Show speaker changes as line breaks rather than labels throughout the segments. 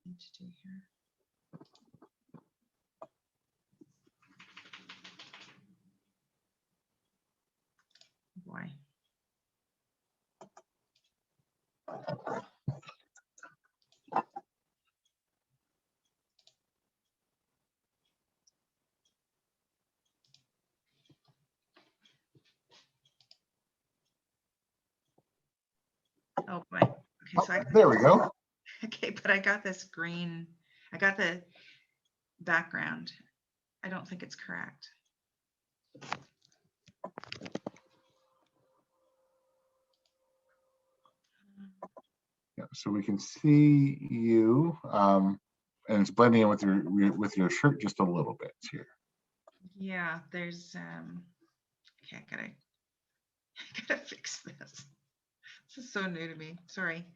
need to do here. Boy. Oh boy. Okay, so
There we go.
Okay, but I got this green. I got the background. I don't think it's correct.
Yeah, so we can see you, and it's blending in with your shirt just a little bit here.
Yeah, there's okay, I gotta fix this. This is so new to me. Sorry.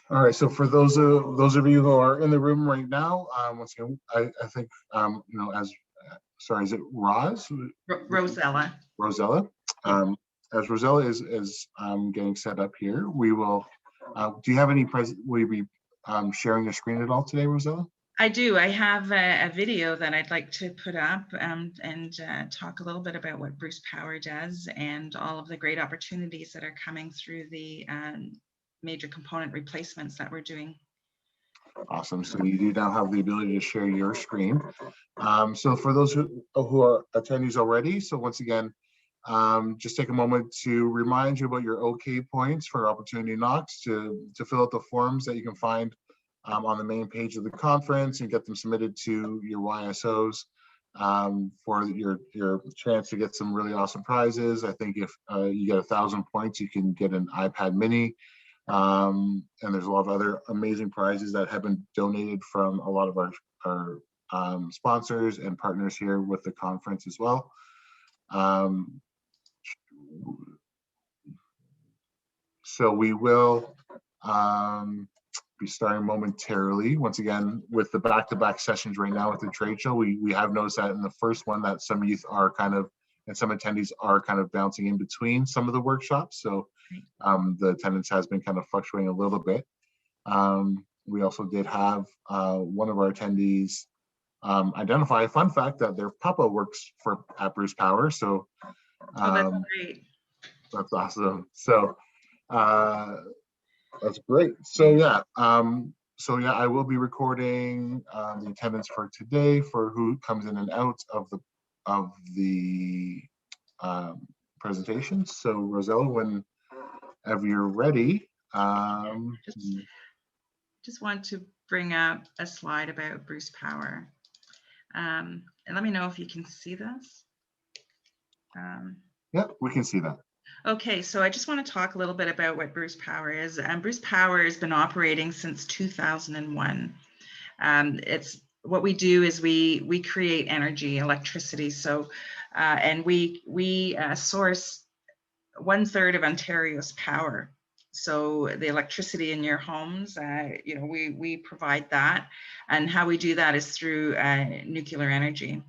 All right, so for those of you who are in the room right now, once again, I think you know, as sorry, is it Roz?
Rosella.
Rosella.
Yeah.
As Rosella is getting set up here, we will. Do you have any will you be sharing your screen at all today, Rosella?
I do. I have a video that I'd like to put up and talk a little bit about what Bruce Power does and all of the great opportunities that are coming through the major component replacements that we're doing.
Awesome. So you do now have the ability to share your screen. So for those who are attendees already, so once again, just take a moment to remind you about your OK points for Opportunity Knocks to fill out the forms that you can find on the main page of the conference and get them submitted to your YSOs for your chance to get some really awesome prizes. I think if you get 1,000 points, you can get an iPad mini. And there's a lot of other amazing prizes that have been donated from a lot of our sponsors and partners here with the conference as well. So we will be starting momentarily. Once again, with the back-to-back sessions right now with the trade show, we have noticed that in the first one that some youth are kind of, and some attendees are kind of bouncing in between some of the workshops. So the attendance has been kind of fluctuating a little bit. We also did have one of our attendees identify a fun fact that their papa works at Bruce Power. So
Oh, that's great.
That's awesome. So that's great. So yeah, I will be recording the attendance for today for who comes in and out of the presentation. So Rosella, whenever you're ready.
Just want to bring up a slide about Bruce Power. And let me know if you can see this.
Yeah, we can see that.
Okay, so I just want to talk a little bit about what Bruce Power is. Bruce Power has been operating since 2001. It's what we do is we create energy, electricity. So, and we source 1/3 of Ontario's power. So the electricity in your homes, you know, we provide that, and how we do that is through nuclear energy.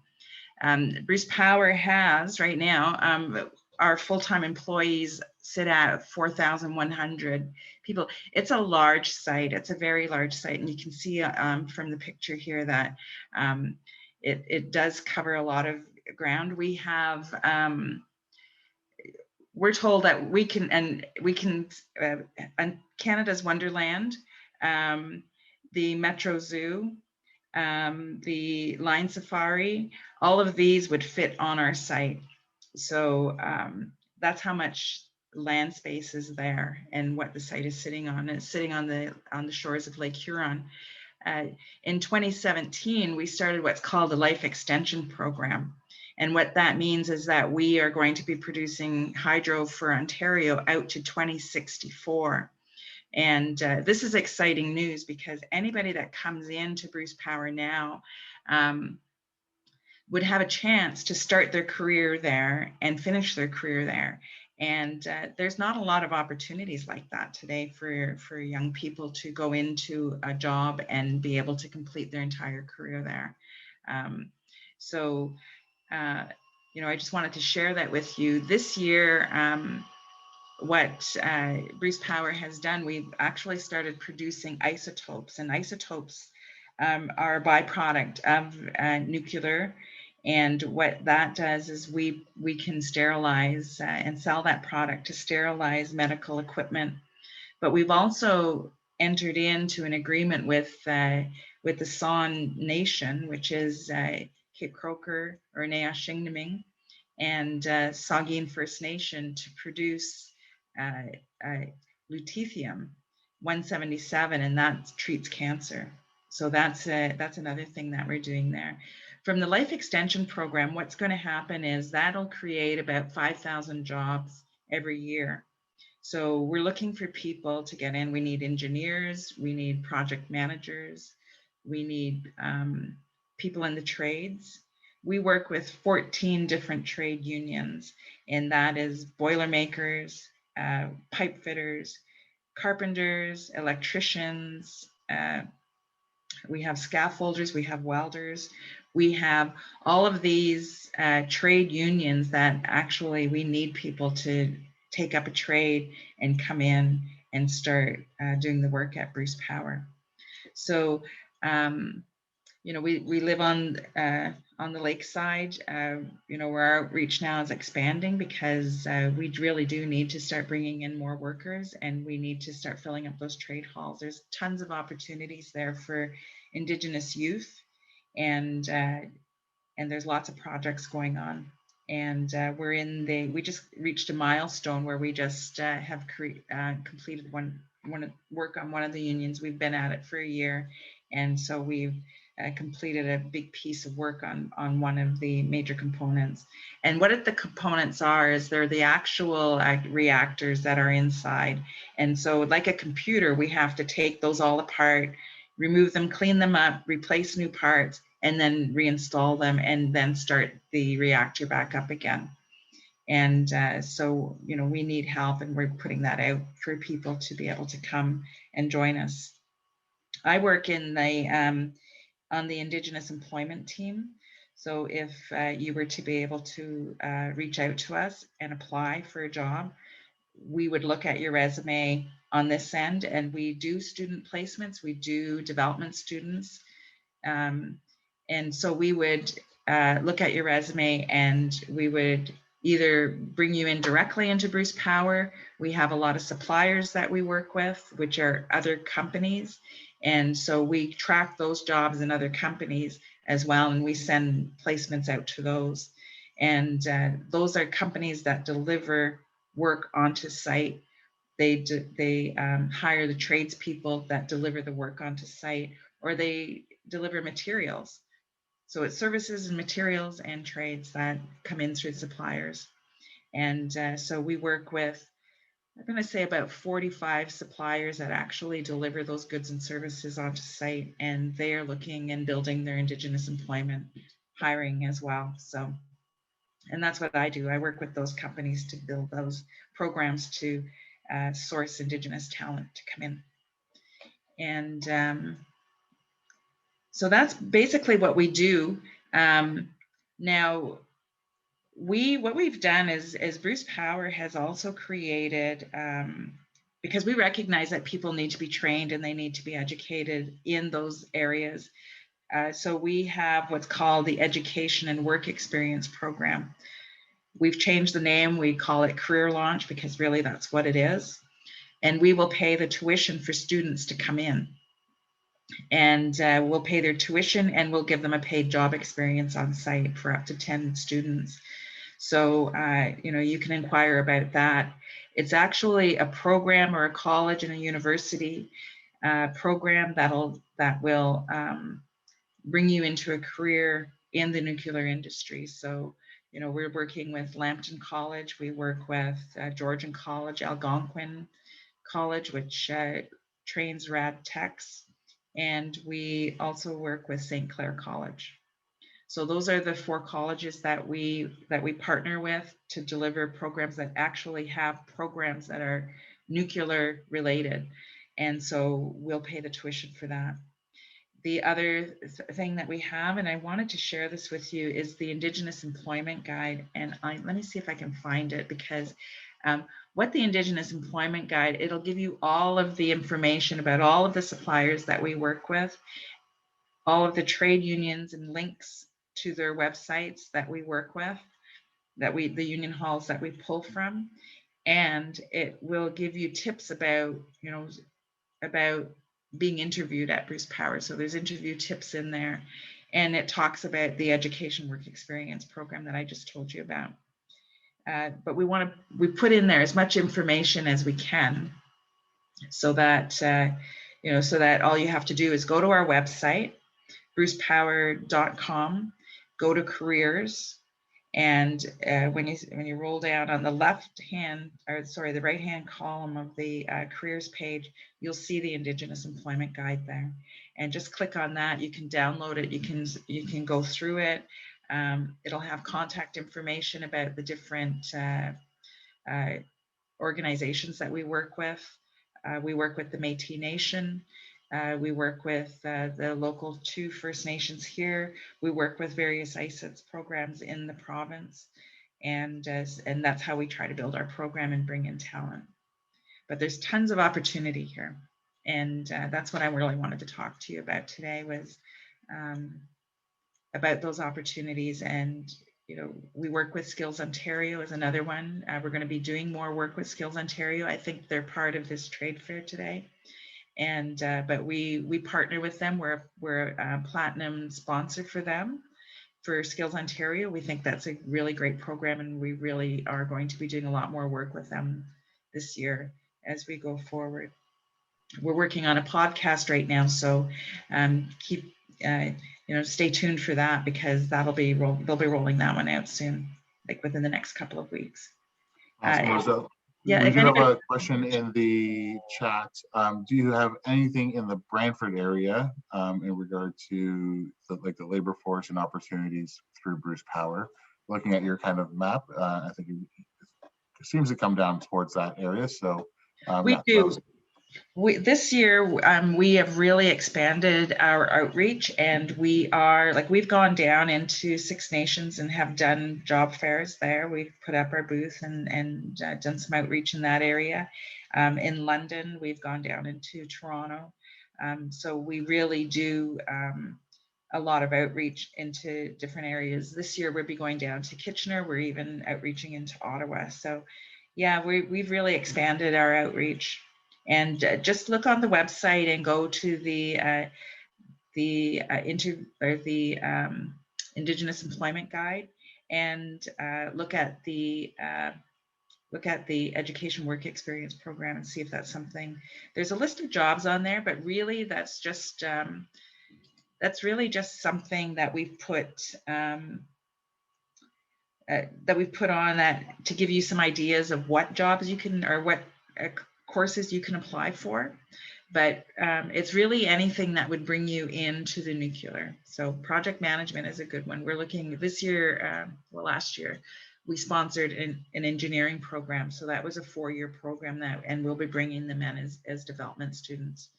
Bruce Power has right now, our full-time employees sit at 4,100 people. It's a large site. It's a very large site, and you can see from the picture here that it does cover a lot of ground. We have we're told that we can and Canada's Wonderland, the Metro Zoo, the Line Safari, all of these would fit on our site. So that's how much land space is there and what the site is sitting on. It's sitting on the shores of Lake Huron. In 2017, we started what's called a life extension program. And what that means is that we are going to be producing hydro for Ontario out to 2064. And this is exciting news because anybody that comes into Bruce Power now would have a chance to start their career there and finish their career there. And there's not a lot of opportunities like that today for young people to go into a job and be able to complete their entire career there. You know, I just wanted to share that with you. This year, what Bruce Power has done, we've actually started producing isotopes, and isotopes are a byproduct of nuclear. And what that does is we can sterilize and sell that product to sterilize medical equipment. But we've also entered into an agreement with the San Nation, which is Kip Croker or Nehashingniming, and Saugeen First Nation to produce lutetium 177, and that treats cancer. So that's another thing that we're doing there. From the Life Extension Program, what's going to happen is that'll create about 5,000 jobs every year. So we're looking for people to get in. We need engineers, we need project managers, we need people in the trades. We work with 14 different trade unions, and that is boilermakers, pipe fitters, carpenters, electricians, we have scaffolders, we have welders, we have all of these trade unions that actually we need people to take up a trade and come in and start doing the work at Bruce Power. So, you know, we live on the lakeside. You know, where our outreach now is expanding because we really do need to start bringing in more workers, and we need to start filling up those trade halls. There's tons of opportunities there for Indigenous youth, and there's lots of projects going on. And we just reached a milestone where we just have completed one work on one of the unions. We've been at it for a year, and so we've completed a big piece of work on one of the major components. And what the components are is they're the actual reactors that are inside. And so like a computer, we have to take those all apart, remove them, clean them up, replace new parts, and then reinstall them, and then start the reactor back up again. And so, you know, we need help, and we're putting that out for people to be able to come and join us. I work in on the Indigenous employment team. So if you were to be able to reach out to us and apply for a job, we would look at your resume on this end, and we do student placements, we do development students. And so we would look at your resume, and we would either bring you in directly into Bruce Power. We have a lot of suppliers that we work with, which are other companies. And so we track those jobs in other companies as well, and we send placements out to those. And those are companies that deliver work onto site. They hire the tradespeople that deliver the work onto site, or they deliver materials. So it's services and materials and trades that come in through suppliers. And so we work with, I'm going to say about 45 suppliers that actually deliver those goods and services onto site, and they are looking and building their Indigenous employment hiring as well. So, and that's what I do. I work with those companies to build those programs to source Indigenous talent to come in. And so that's basically what we do. Now, what we've done is Bruce Power has also created, because we recognize that people need to be trained and they need to be educated in those areas. So we have what's called the Education and Work Experience Program. We've changed the name. We call it Career Launch because really that's what it is. And we will pay the tuition for students to come in. And we'll pay their tuition, and we'll give them a paid job experience on site for up to 10 students. So, you know, you can inquire about that. It's actually a program or a college and a university program that will bring you into a career in the nuclear industry. So, you know, we're working with Lambton College. We work with Georgian College, Algonquin College, which trains rad techs. And we also work with St. Clair College. So those are the 4 colleges that we partner with to deliver programs that actually have programs that are nuclear related. And so we'll pay the tuition for that. The other thing that we have, and I wanted to share this with you, is the Indigenous Employment Guide. And let me see if I can find it, because What the Indigenous Employment Guide, it'll give you all of the information about all of the suppliers that we work with, all of the trade unions and links to their websites that we work with, the union halls that we pull from. And it will give you tips about, about being interviewed at Bruce Power. So there's interview tips in there. And it talks about the education work experience program that I just told you about. But we put in there as much information as we can, so that, so that all you have to do is go to our website, brucepower.com, go to careers, and when you roll down on the the right hand column of the careers page, you'll see the Indigenous Employment Guide there. And just click on that. You can download it. You can go through it. It'll have contact information about the different organizations that we work with. We work with the Métis Nation. We work with the local 2 First Nations here. We work with various ISETS programs in the province. And that's how we try to build our program and bring in talent. But there's tons of opportunity here. And that's what I really wanted to talk to you about today, was about those opportunities. And we work with Skills Ontario is another one. We're going to be doing more work with Skills Ontario. I think they're part of this trade fair today. And but we partner with them. We're a platinum sponsor for them, for Skills Ontario. We think that's a really great program, and we really are going to be doing a lot more work with them this year as we go forward. We're working on a podcast right now, so keep stay tuned for that, because they'll be rolling that one out soon, like within the next couple of weeks.
Awesome.
Yeah,
we do have a question in the chat. Do you have anything in the Brantford area in regard to the labor force and opportunities through Bruce Power? Looking at your kind of map, I think it seems to come down towards that area. So
we do. This year, we have really expanded our outreach, and we've gone down into 6 Nations and have done job fairs there. We've put up our booth and done some outreach in that area. In London, we've gone down into Toronto. So we really do a lot of outreach into different areas. This year, we'll be going down to Kitchener. We're even outreaching into Ottawa. So yeah, we've really expanded our outreach. And just look on the website and go to the Indigenous Employment Guide, and look at the Education Work Experience program and see if that's something. There's a list of jobs on there, but really that's really just something that we've put on that to give you some ideas of what jobs you can, or what courses you can apply for. But it's really anything that would bring you into the nuclear. So project management is a good one. We're looking this year, last year, we sponsored an engineering program. So that was a 4-year program and we'll be bringing them in as development students.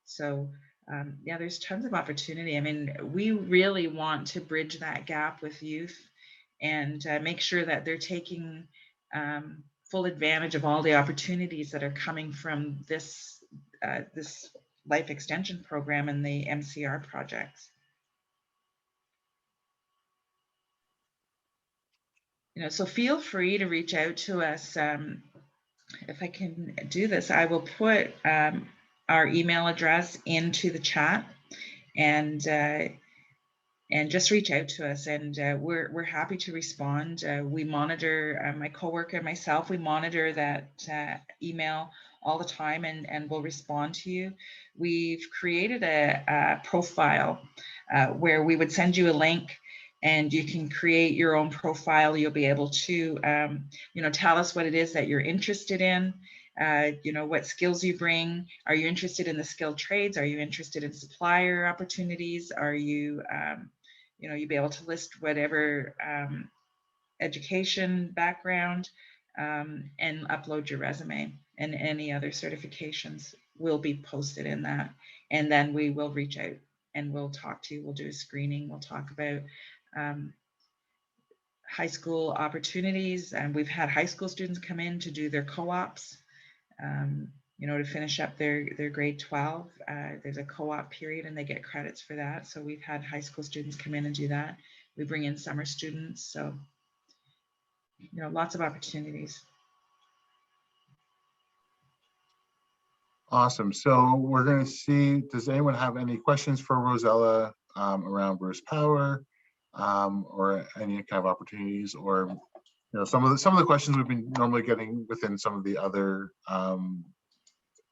So yeah, there's tons of opportunity. I mean, we really want to bridge that gap with youth and make sure that they're taking full advantage of all the opportunities that are coming from this life extension program and the MCR projects. So feel free to reach out to us. If I can do this, I will put our email address into the chat, and just reach out to us, and we're happy to respond. We monitor, my coworker and myself, we monitor that email all the time, and we'll respond to you. We've created a profile where we would send you a link, and you can create your own profile. You'll be able to, tell us what it is that you're interested in. What skills you bring. Are you interested in the skilled trades? Are you interested in supplier opportunities? Are you, you'll be able to list whatever education background, and upload your resume, and any other certifications will be posted in that. And then we will reach out and we'll talk to you. We'll do a screening. We'll talk about high school opportunities, and we've had high school students come in to do their co-ops, to finish up their grade 12. There's a co-op period and they get credits for that. So we've had high school students come in and do that. We bring in summer students. So, lots of opportunities.
Awesome. So we're going to see, does anyone have any questions for Rosella around Bruce Power or any kind of opportunities, or some of the questions we've been normally getting within some of the other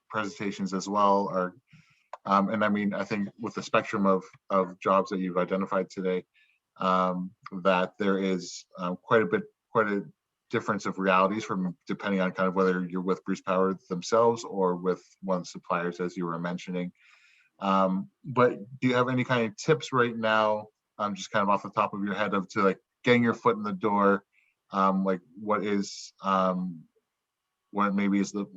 presentations as well are, and I mean, I think with the spectrum of jobs that you've identified today, that there is quite a difference of realities from depending on kind of whether you're with Bruce Power themselves or with one of the suppliers, as you were mentioning. But do you have any kind of tips right now, just kind of off the top of your head, of to like getting your foot in the door, like what maybe is the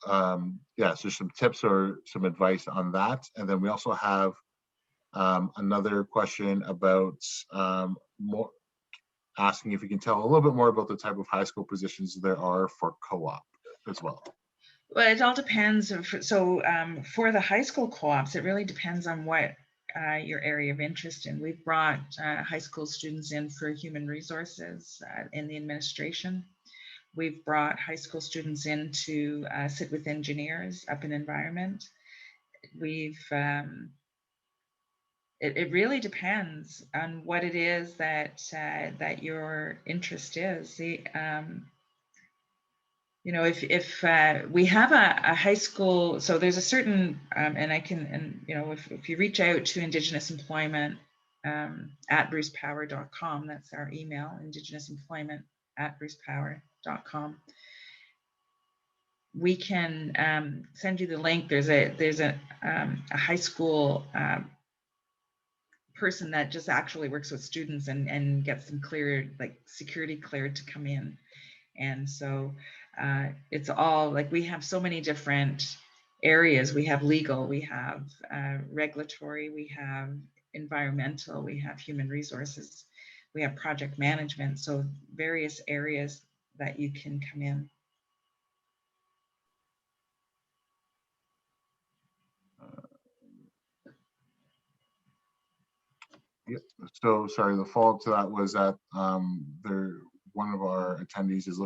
so some tips or some advice on that. And then we also have another question about more asking if you can tell a little bit more about the type of high school positions there are for co-op as well.
Well, it all depends. So for the high school co-ops, it really depends on what your area of interest in. We've brought high school students in for human resources in the administration. We've brought high school students in to sit with engineers up in environment. It really depends on what it is that your interest is. If we have a high school, so there's a certain, if you reach out to Indigenous Employment at brucepower.com, that's our email, indigenousemployment@brucepower.com. We can send you the link. There's a high school person that just actually works with students and gets them cleared, like security cleared, to come in. And so it's all like, we have so many different areas. We have legal, we have regulatory, we have environmental, we have human resources, we have project management. So various areas that you can come in.
Yeah. So sorry, the follow-up to that was that one of our attendees is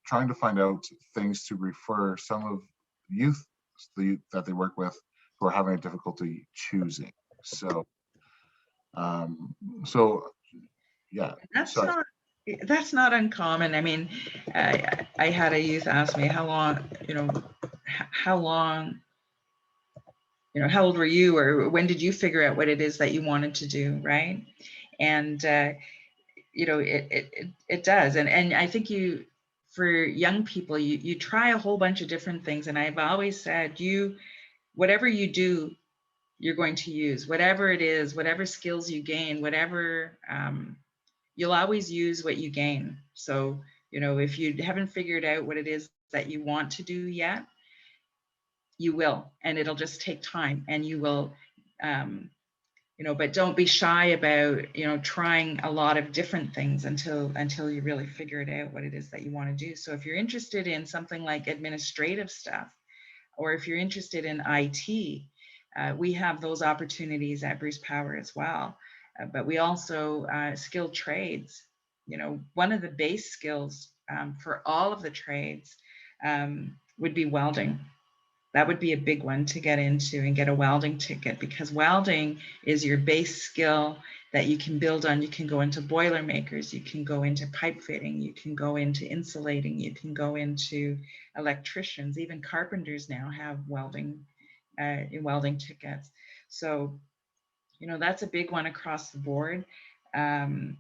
trying to find out things to refer some of youth that they work with who are having a difficulty choosing. So, yeah.
That's not uncommon. I mean, I had a youth ask me how long, how old were you, or when did you figure out what it is that you wanted to do, right? And it does, and I think for young people, you try a whole bunch of different things, and I've always said, whatever you do, you're going to use, whatever it is, whatever skills you gain, whatever, you'll always use what you gain. So if you haven't figured out what it is that you want to do yet, you will, and it'll just take time, and you will, but don't be shy about, trying a lot of different things until you really figure it out what it is that you want to do. So if you're interested in something like administrative stuff, or if you're interested in IT, we have those opportunities at Bruce Power as well. But we also skilled trades. One of the base skills for all of the trades would be welding. That would be a big one to get into and get a welding ticket, because welding is your base skill that you can build on. You can go into boilermakers, you can go into pipe fitting, you can go into insulating, you can go into electricians, even carpenters now have welding tickets. So, that's a big one across the board. One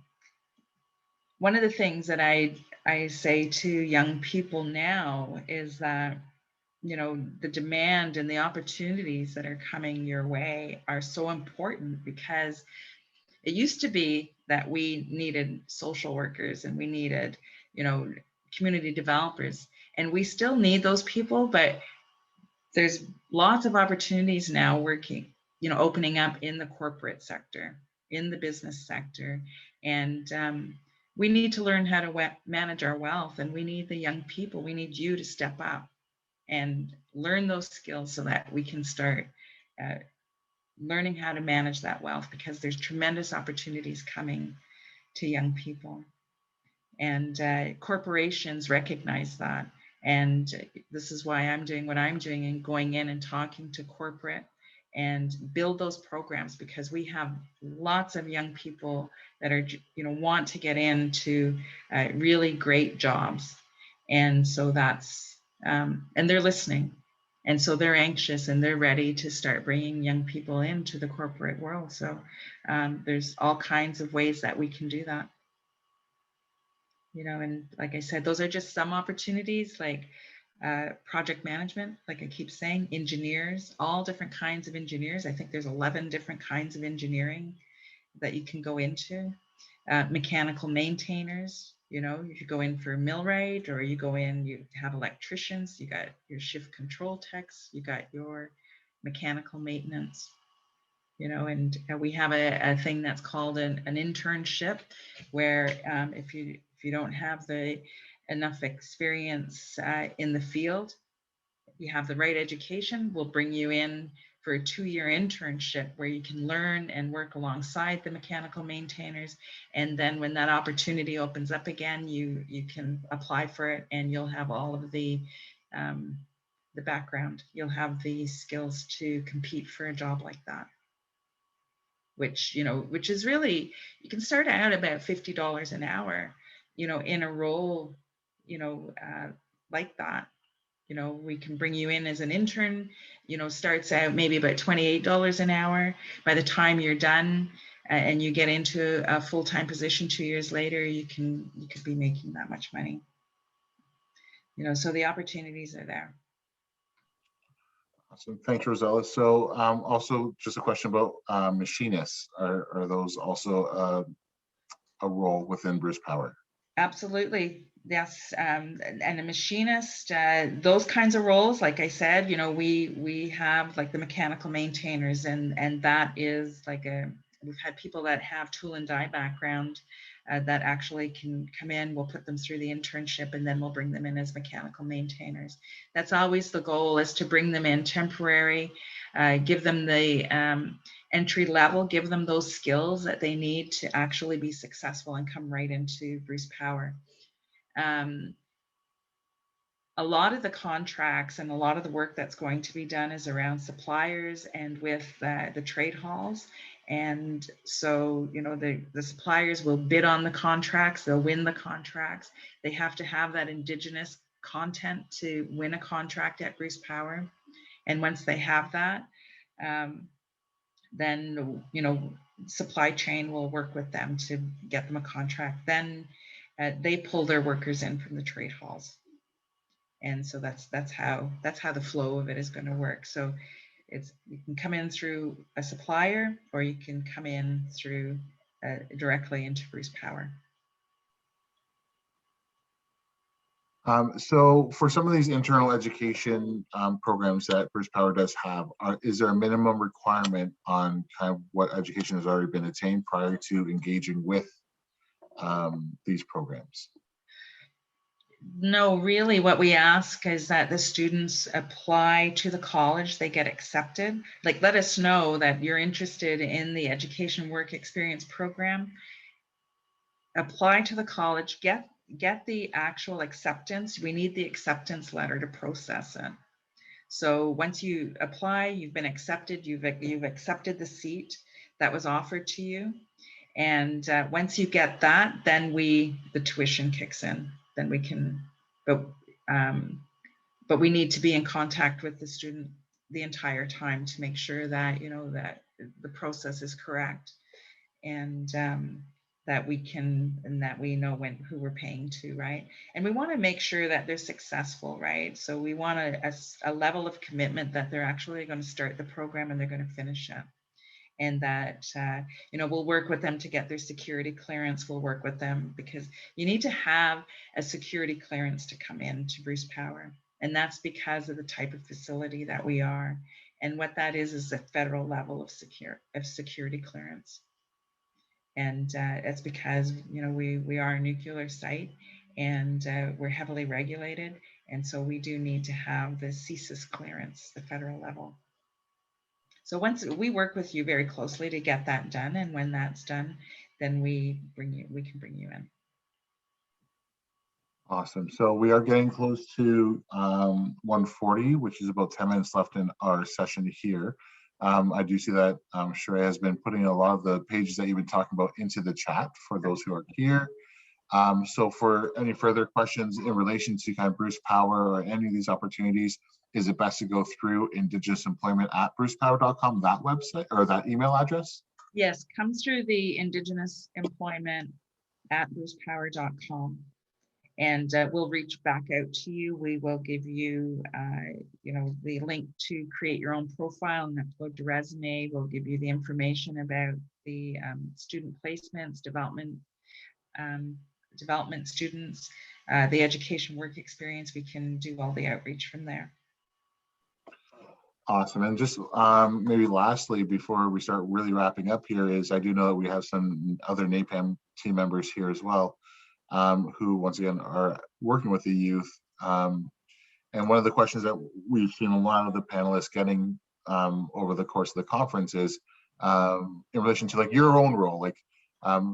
of the things that I say to young people now is that, the demand and the opportunities that are coming your way are so important, because it used to be that we needed social workers and we needed, community developers, and we still need those people, but there's lots of opportunities now working, opening up in the corporate sector, in the business sector. And we need to learn how to manage our wealth, and we need the young people. We need you to step up and learn those skills so that we can start learning how to manage that wealth, because there's tremendous opportunities coming to young people. And corporations recognize that. And this is why I'm doing what I'm doing and going in and talking to corporate and build those programs, because we have lots of young people that are, want to get into really great jobs. And so that's, and they're listening. And so they're anxious and they're ready to start bringing young people into the corporate world. So there's all kinds of ways that we can do that. And like I said, those are just some opportunities, like project management, like I keep saying, engineers, all different kinds of engineers. I think there's 11 different kinds of engineering that you can go into. Mechanical maintainers, you could go in for millwright, or you go in, you have electricians, you got your shift control techs, you got your mechanical maintenance. And we have a thing that's called an internship, where if you don't have enough experience in the field, you have the right education, we'll bring you in for a 2-year internship where you can learn and work alongside the mechanical maintainers. And then when that opportunity opens up again, you can apply for it, and you'll have all of the background. You'll have the skills to compete for a job like that. Which is really, you can start out about $50 an hour, in a role, like that. We can bring you in as an intern, starts out maybe about $28 an hour. By the time you're done and you get into a full-time position 2 years later, you could be making that much money. So the opportunities are there.
Awesome. Thanks, Rosella. So also just a question about machinists. Are those also a role within Bruce Power?
Absolutely. Yes. And a machinist, those kinds of roles, like I said, we have like the mechanical maintainers, and that is like we've had people that have tool and die background that actually can come in. We'll put them through the internship, and then we'll bring them in as mechanical maintainers. That's always the goal, is to bring them in temporary, give them the entry level, give them those skills that they need to actually be successful and come right into Bruce Power. A lot of the contracts and a lot of the work that's going to be done is around suppliers and with the trade halls. And so, the suppliers will bid on the contracts, they'll win the contracts. They have to have that Indigenous content to win a contract at Bruce Power. And once they have that, then, supply chain will work with them to get them a contract. Then they pull their workers in from the trade halls. And so that's how the flow of it is going to work. So you can come in through a supplier, or you can come in through directly into Bruce Power.
So for some of these internal education programs that Bruce Power does have, is there a minimum requirement on kind of what education has already been attained prior to engaging with these programs?
No, really what we ask is that the students apply to the college, they get accepted. Like, let us know that you're interested in the Education Work Experience program. Apply to the college, get the actual acceptance. We need the acceptance letter to process it. So once you apply, you've been accepted, you've accepted the seat that was offered to you. And once you get that, then the tuition kicks in. Then we can, but we need to be in contact with the student the entire time to make sure that, that the process is correct, and that we can, and that we know who we're paying to, right? And we want to make sure that they're successful, right? So we want a level of commitment that they're actually going to start the program and they're going to finish it. And that, we'll work with them to get their security clearance. We'll work with them because you need to have a security clearance to come in to Bruce Power. And that's because of the type of facility that we are. And what that is a federal level of security clearance. And it's because, you know, we are a nuclear site, and we're heavily regulated. And so we do need to have the CSIS clearance, the federal level. So once we work with you very closely to get that done, and when that's done, then we can bring you in.
Awesome. So we are getting close to 1:40, which is about 10 minutes left in our session here. I do see that Sheree has been putting a lot of the pages that you've been talking about into the chat for those who are here. So for any further questions in relation to kind of Bruce Power or any of these opportunities, is it best to go through Indigenous Employment at brucepower.com, that website or that email address?
Yes, comes through the Indigenous Employment at brucepower.com. And we'll reach back out to you. We will give you, you know, the link to create your own profile and upload your resume. We'll give you the information about the student placements, development students, the education work experience. We can do all the outreach from there.
Awesome. And just maybe lastly, before we start really wrapping up here, is I do know that we have some other NAPAM team members here as well, who once again are working with the youth. And one of the questions that we've seen a lot of the panelists getting over the course of the conference is in relation to like your own role, like,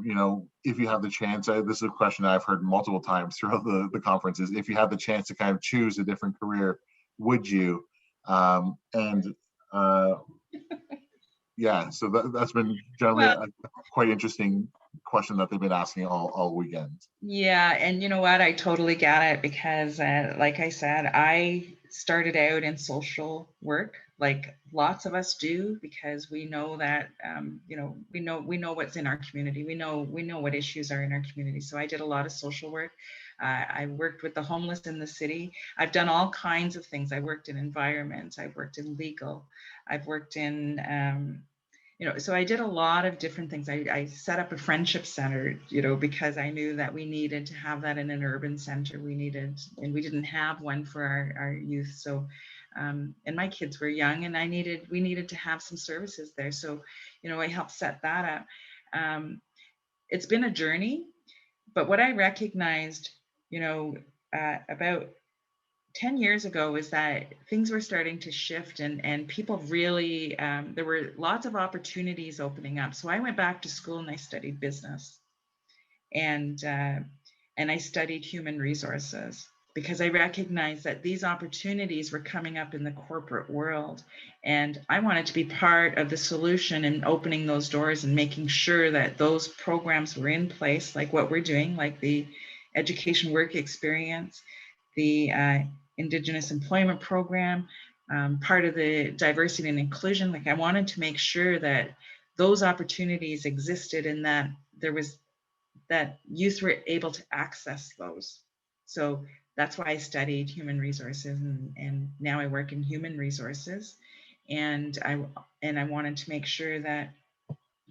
you know, if you have the chance, this is a question I've heard multiple times throughout the conferences, if you have the chance to kind of choose a different career, would you? Yeah, so that's been generally a quite interesting question that they've been asking all weekend.
Yeah, and you know what? I totally get it because, like I said, I started out in social work, like lots of us do, because we know that, you know, we know what's in our community. We know what issues are in our community. So I did a lot of social work. I worked with the homeless in the city. I've done all kinds of things. I worked in environment. I've worked in legal. I've worked in you know, so I did a lot of different things. I set up a friendship center, you know, because I knew that we needed to have that in an urban center. We needed, and we didn't have one for our youth. So, and my kids were young, and we needed to have some services there. So, you know, I helped set that up. It's been a journey, but what I recognized, you know, about 10 years ago is that things were starting to shift, and people really, there were lots of opportunities opening up. So I went back to school and I studied business, and I studied human resources because I recognized that these opportunities were coming up in the corporate world, and I wanted to be part of the solution in opening those doors and making sure that those programs were in place, like what we're doing, like the education work experience, the Indigenous Employment Program, part of the diversity and inclusion. Like I wanted to make sure that those opportunities existed and that youth were able to access those. So that's why I studied human resources, and now I work in human resources. And I wanted to make sure that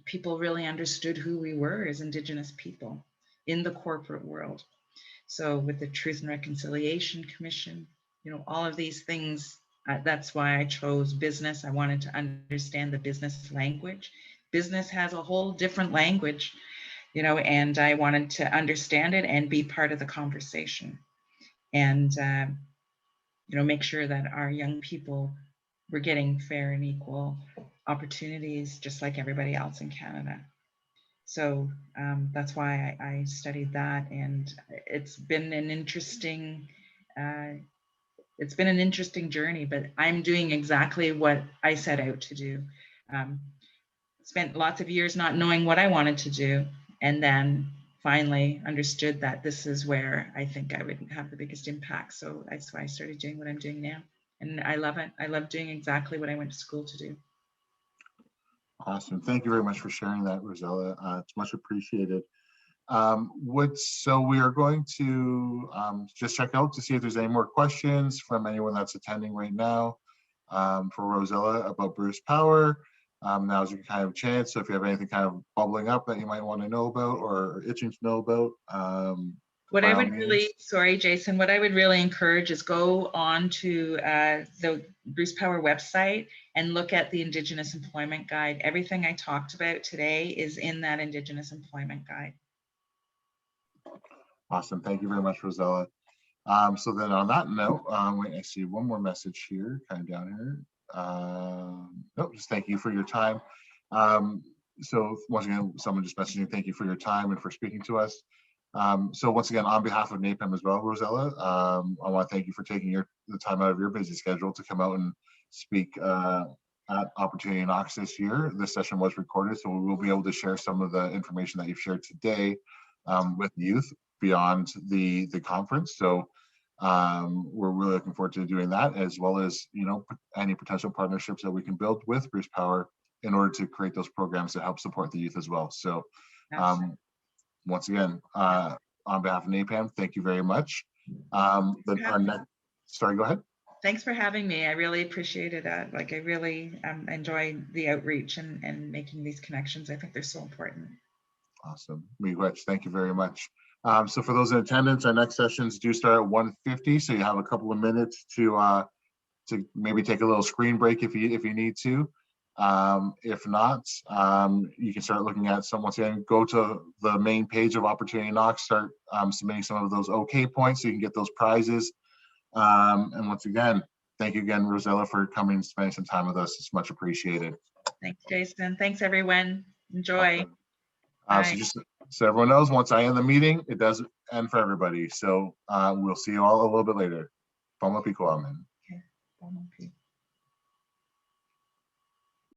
people really understood who we were as Indigenous people in the corporate world. So with the Truth and Reconciliation Commission, you know, all of these things, that's why I chose business. I wanted to understand the business language. Business has a whole different language, you know, and I wanted to understand it and be part of the conversation, and, you know, make sure that our young people were getting fair and equal opportunities, just like everybody else in Canada. So that's why I studied that, and it's been an interesting journey. But I'm doing exactly what I set out to do. Spent lots of years not knowing what I wanted to do, and then finally understood that this is where I think I would have the biggest impact. So that's why I started doing what I'm doing now, and I love it. I love doing exactly what I went to school to do.
Awesome. Thank you very much for sharing that, Rosella. It's much appreciated. So we are going to just check out to see if there's any more questions from anyone that's attending right now for Rosella about Bruce Power. Now's your kind of chance. So if you have anything kind of bubbling up that you might want to know about or itching to know about,
What
by
I
all
would really,
means.
sorry, Jason, what I would really encourage is go on to the Bruce Power website and look at the Indigenous Employment Guide. Everything I talked about today is in that Indigenous Employment Guide.
Awesome. Thank you very much, Rosella. So then on that note, wait, I see one more message here, kind of down here. Nope, just thank you for your time. So once again, someone just messaging, thank you for your time and for speaking to us. So once again, on behalf of NAPEM as well, Rosella, I want to thank you for taking the time out of your busy schedule to come out and speak at Opportunity Knox this year. This session was recorded, so we will be able to share some of the information that you've shared today with youth beyond the conference. So we're really looking forward to doing that, as well as, you know, any potential partnerships that we can build with Bruce Power in order to create those programs that help support the youth as well. So once again, on behalf of NAPAM, thank you very much. Then our next, sorry, go ahead.
Thanks for having me. I really appreciated that. Like, I really enjoy the outreach and making these connections. I think they're so important.
Awesome. Thank you very much. So for those in attendance, our next sessions do start at 1:50. So you have a couple of minutes to maybe take a little screen break if you need to. If not, you can start looking at once again, go to the main page of Opportunity Knox, start submitting some of those OK points so you can get those prizes. And once again, thank you again, Rosella, for coming and spending some time with us. It's much appreciated.
Thanks, Jason. Thanks, everyone. Enjoy.
So just so everyone knows, once I end the meeting, it does end for everybody. So we'll see you all a little bit later. Pamapi Kuamen.
Okay.